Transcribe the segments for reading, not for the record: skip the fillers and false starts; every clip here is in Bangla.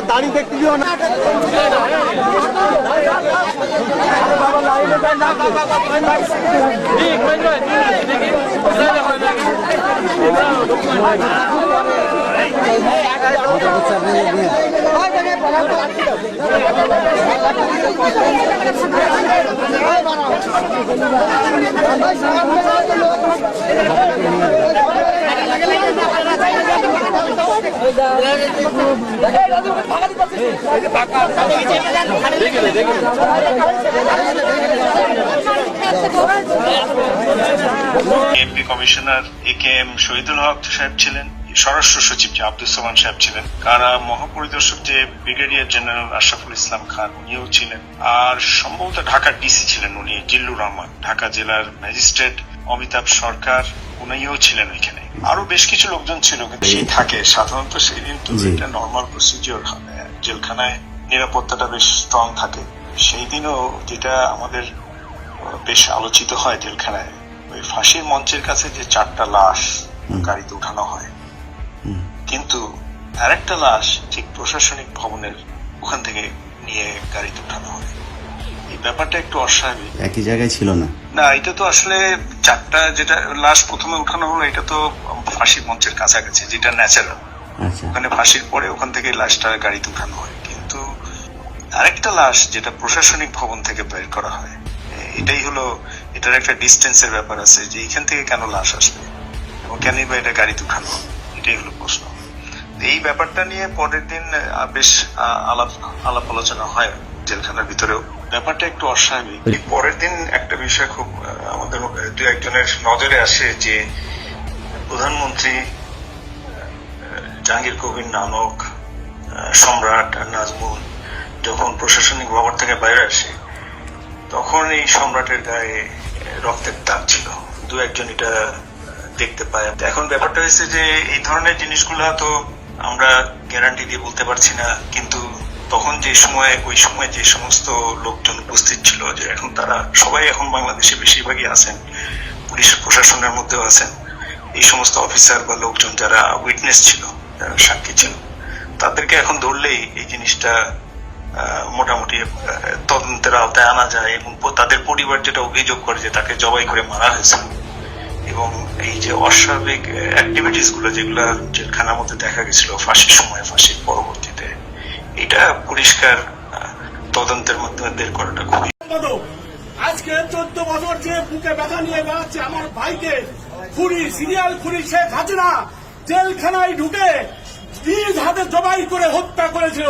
দাঁড়িয়ে দেখতে দিও না। এমপি কমিশনার একেএম শহীদুল হক সাহেব ছিলেন, স্বরাষ্ট্র সচিব যে আব্দুল সামান সাহেব ছিলেন, কারা মহাপরিদর্শক যে ব্রিগেডিয়ার জেনারেল আশরাফুল ইসলাম খান উনিও ছিলেন, আর সম্ভবত ঢাকার ডিসি ছিলেন উনি জিল্লুর রহমান, ঢাকা জেলার ম্যাজিস্ট্রেট অমিতাভ সরকার উনিও ছিলেন ওইখানে, আরো বেশ কিছু লোকজন ছিল। কিন্তু সেই থাকে সাধারণত সেই দিন তো এটা নর্মাল প্রসিজিওর, জেলখানায় নিরাপত্তাটা বেশ স্ট্রং থাকে। সেই দিনও যেটা আমাদের বেশ আলোচিত হয় জেলখানায়, ওই ফাঁসির মঞ্চের কাছে যে 4টা লাশ গাড়িতে উঠানো হয়, কিন্তু আরেকটা লাশ ঠিক প্রশাসনিক ভবনের ওখান থেকে নিয়ে গাড়িতে উঠানো হয়। এই ব্যাপারটা একটু অস্বাভাবিক, একই জায়গায় ছিল না। না, এটা তো আসলে 4টা যেটা লাশ প্রথমে উঠানো হলো এটা তো ফাঁসির মঞ্চের কাছাকাছি, যেটা ন্যাচারাল। ওখানে ফাঁসির পরে ওখান থেকে লাশটা গাড়িতে উঠানো হয়, কিন্তু আরেকটা লাশ যেটা প্রশাসনিক ভবন থেকে বের করা হয়, এটাই হলো, এটার একটা ডিস্টেন্সের ব্যাপার আছে যে এখান থেকে কেন লাশ আসবে এবং কেনই বা এটা গাড়িতে উঠানো, এটাই হলো প্রশ্ন। এই ব্যাপারটা নিয়ে পরের দিন বেশ আলাপ আলোচনা হয় জেলখানার ভিতরেও। ব্যাপারটা একটু অস্বাভাবিক। পরের দিন একটা বিষয় খুব আমাদের দু একজনের নজরে আসে যে প্রধানমন্ত্রী জাহাঙ্গীর কবির নানক, সম্রাট নাজমুল যখন প্রশাসনিক ভবন থেকে বাইরে আসে তখন এই সম্রাটের গায়ে রক্তের দাগ ছিল, দু একজন এটা দেখতে পায়। এখন ব্যাপারটা হয়েছে যে এই ধরনের জিনিসগুলা তো আমরা গ্যারান্টি দিয়ে বলতে পারছি না, কিন্তু তখন যে সময় ওই সময় যে সমস্ত লোকজন উপস্থিত ছিল, যে এখন তারা সবাই এখন বাংলাদেশে বেশিরভাগই আছেন, পুলিশ প্রশাসনের মধ্যেও আছেন, এই সমস্ত অফিসার বা লোকজন যারা উইটনেস ছিল, যারা সাক্ষী ছিল, তাদেরকে এখন ধরলেই এই জিনিসটা মোটামুটি তদন্তের আওতায় আনা যায়। এবং তাদের পরিবার যেটা অভিযোগ করে যে তাকে জবাই করে মারা হয়েছে, এবং এই যে অস্বাভাবিক অ্যাক্টিভিটিস গুলো যেগুলা জেলখানার মধ্যে দেখা গেছিল ফাঁসির সময়, ফাঁসির পরবর্তীতে, এটা পরিষ্কার তদন্তের মাধ্যমে বের করাটা খুবই। আজকে 14 বছর যে বুকে ব্যথা নিয়ে বেড়াচ্ছে আমার ভাইকে খুনি, সিরিয়াল খুনি শেখ হাসিনা জেলখানায় ঢুকে নিজ হাতে জবাই করে হত্যা করেছিল,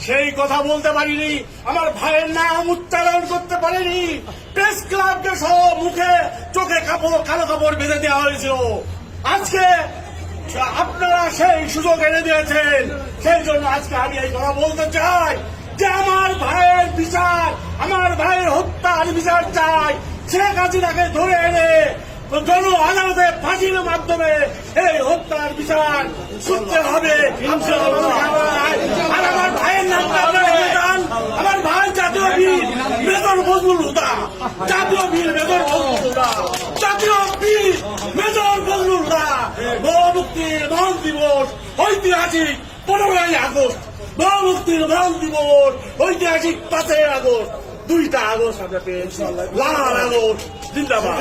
সেই কথা বলতে পারিনি, আমার ভাইয়ের নাম উচ্চারণ করতে পারিনি, প্রেস ক্লাবকে সহ মুখে চোখে কালো কাপড় বেঁধে দেওয়া হয়েছিল। আজকে আপনারা সেই সুযোগ এনে দিয়েছেন, সেই জন্য আজকে আমি এই কথা বলতে চাই যে আমার ভাইয়ের বিচার, আমার ভাইয়ের হত্যার বিচার চাই। শেখ হাসিনাকে ধরে এনে জন আদালতে ফাঁসির মাধ্যমে এই হত্যার বিচার করতে হবে। আর আমার ভাইয়ের নামটা আপনারা জানান, আমার ভাই জাতীয় বীর মেজর ফজলুল হুদা, জাতীয় বীর মেজর ফজলুল হুদা, জাতীয় বীর মেজর ফজলুল হুদা। মুক্তির মহান দিবস ঐতিহাসিক 15ই আগস্ট, মুক্তির মহান দিবস ঐতিহাসিক 5ই আগস্ট, 2টা আগস্ট আমরা পেয়েছি, লাল আগস্ট জিন্দাবাদ।